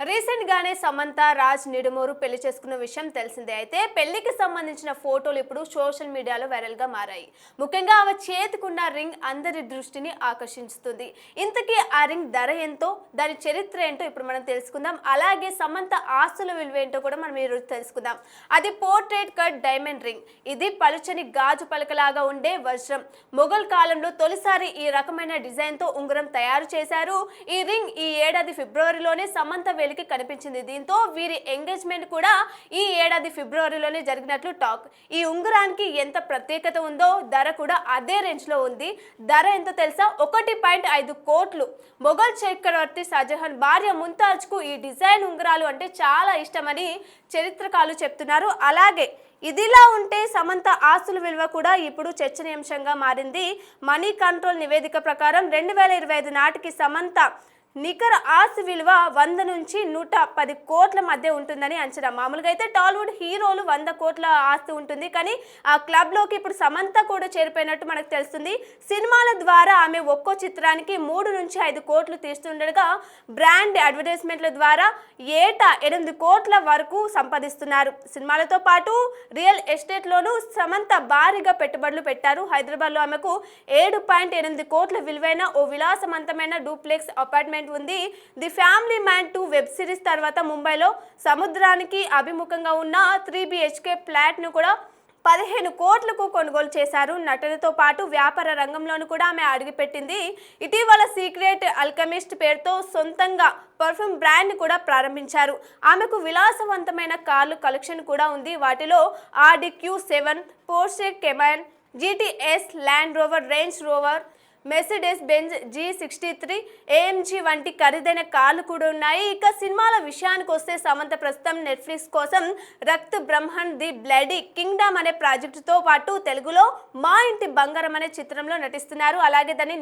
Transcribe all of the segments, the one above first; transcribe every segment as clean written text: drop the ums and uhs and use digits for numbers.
Recent గానే సమంత రాజ్ నిడుమూరు పెళ్లి చేసుకున్న విషయం తెలిసిందే. అయితే పెళ్లికి సంబంధించిన ఫోటోలు ఇప్పుడు సోషల్ మీడియాలో వైరల్ గా మారాయి. ముఖ్యంగా ఆమె చేతికున్న రింగ్ అందరి దృష్టిని ఆకర్షిస్తుంది. ఇంతకీ ఆ రింగ్ ధర ఎంతో, దాని చరిత్ర ఏంటో ఇప్పుడు మనం తెలుసుకుందాం. అలాగే సమంత ఆస్తుల విలువ ఏంటో కూడా మనం ఈరోజు తెలుసుకుందాం. అది పోర్ట్రేట్ కట్ డైమండ్ రింగ్. ఇది పలుచని గాజు పలకలాగా ఉండే వజ్రం. మొఘల్ కాలంలో తొలిసారి ఈ రకమైన డిజైన్ తో ఉంగరం తయారు చేశారు. ఈ రింగ్ ఈ ఏడాది ఫిబ్రవరిలోనే సమంత కి కనిపించింది. దీంతో వీరి ఎంగేజ్మెంట్ కూడా ఈ ఏడాది ఫిబ్రవరిలోనే జరిగినట్లు టాక్. ఈ ఉంగరానికి ఎంత ప్రత్యేకత ఉందో ధర కూడా అదే రేంజ్ లో ఉంది. ధర ఎంతో తెలుసా? 1.5 కోట్లు. మొఘల్ చక్రవర్తి షాజహాన్ భార్య ముంతాజ్ కు ఈ డిజైన్ ఉంగరాలు అంటే చాలా ఇష్టమని చరిత్రకారులు చెప్తున్నారు. అలాగే ఇదిలా ఉంటే సమంత ఆస్తుల విలువ కూడా ఇప్పుడు చర్చనీయాంశంగా మారింది. మనీ కంట్రోల్ నివేదిక ప్రకారం 2025 నాటికి సమంత నికర ఆస్తి విలువ 100 నుంచి 110 కోట్ల మధ్య ఉంటుందని అంచనా. మామూలుగా అయితే టాలీవుడ్ హీరోలు 100 కోట్ల ఆస్తి ఉంటుంది, కానీ ఆ క్లబ్ లోకి ఇప్పుడు సమంత కూడా చేరిపోయినట్టు మనకు తెలుస్తుంది. సినిమాల ద్వారా ఆమె ఒక్కో చిత్రానికి 3 నుంచి 5 కోట్లు తీస్తుండగా బ్రాండ్ అడ్వర్టైజ్మెంట్ల ద్వారా ఏటా 8 కోట్ల వరకు సంపాదిస్తున్నారు. సినిమాలతో పాటు రియల్ ఎస్టేట్ లోనూ సమంత భారీగా పెట్టుబడులు పెట్టారు. హైదరాబాద్ లో ఆమెకు 7.8 కోట్ల విలువైన ఓ విలాసవంతమైన డూప్లెక్స్ అపార్ట్మెంట్ ఉంది. The family man 2 web series తర్వాత ముంబైలో సముద్రానికి అభిముఖంగా ఉన్న 3 BHK ఫ్లాట్ ను కూడా 15 కోట్లకు కొనుగోలు చేశారు. నటనతో పాటు వ్యాపార రంగంలోనూ కూడా ఆమె అడుగుపెట్టింది. ఇటీవల సీక్రెట్ ఆల్కెమిస్ట్ పేరుతో సొంతంగా పర్ఫ్యూమ్ బ్రాండ్ కూడా ప్రారంభించారు. ఆమెకు విలాసవంతమైన కార్లు కలెక్షన్ కూడా ఉంది. వాటిలో Audi Q7, Porsche Cayman, GTS, Land Rover, Range Rover, Mercedes Benz G63, AMG వంటి ఖరీదైన కార్లు కూడా ఉన్నాయి. ఇక సినిమాల విషయానికి వస్తే సమంత ప్రస్తుతం నెట్ఫ్లిక్స్ కోసం రక్త్ బ్రహ్మణ్ ది బ్లడీ కింగ్డమ్ అనే ప్రాజెక్టుతో పాటు తెలుగులో మా ఇంటి బంగారం అనే చిత్రంలో నటిస్తున్నారు. అలాగే దాన్ని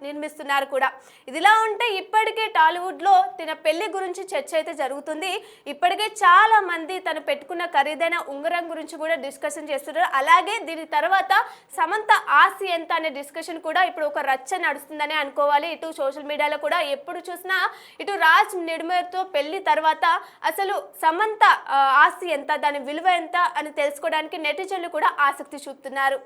నిర్మిస్తున్నారు కూడా. ఇదిలా ఉంటే ఇప్పటికే టాలీవుడ్ లో తన పెళ్లి గురించి చర్చ అయితే జరుగుతుంది. ఇప్పటికే చాలా మంది తను పెట్టుకున్న ఖరీదైన ఉంగరం గురించి కూడా డిస్కషన్ చేస్తున్నారు. అలాగే దీని తర్వాత సమంత ఆస్తి ఎంత అనే డిస్కషన్ కూడా ఇప్పుడు ఒక రచ్చ నడుస్తుందని అనుకోవాలి. ఇటు సోషల్ మీడియాలో కూడా ఎప్పుడు చూసినా ఇటు రాజ్ నిడుమూరుతో పెళ్లి తర్వాత అసలు సమంత ఆస్తి ఎంత, దాని విలువ ఎంత అని తెలుసుకోవడానికి నెటిజన్లు కూడా ఆసక్తి చూపుతున్నారు.